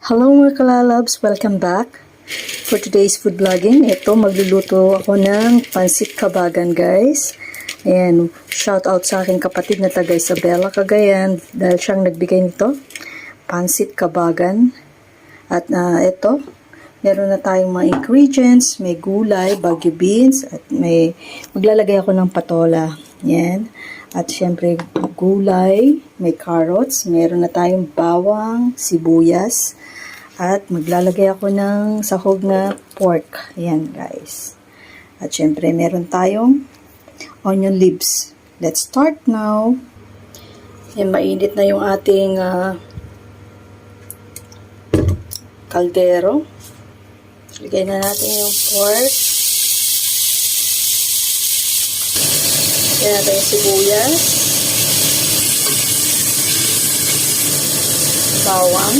Hello mga kalalabs! Welcome back! For today's food vlogging, ito magluluto ako ng pansit kabagan guys. Ayan, shout out sa aking kapatid na taga Isabela, Cagayan dahil siyang nagbigay nito. Pansit kabagan. At ito, meron na tayong mga ingredients, may gulay, bagyo beans, at maglalagay ako ng patola. Ayan. At syempre gulay, may carrots, meron na tayong bawang, sibuyas, at maglalagay ako ng sahog na pork. Ayan guys. At syempre meron tayong onion leaves. Let's start now. Ayan, mainit na yung ating kaldero. Lagay na natin yung pork. Lagyan natin yung sibuyas, bawang,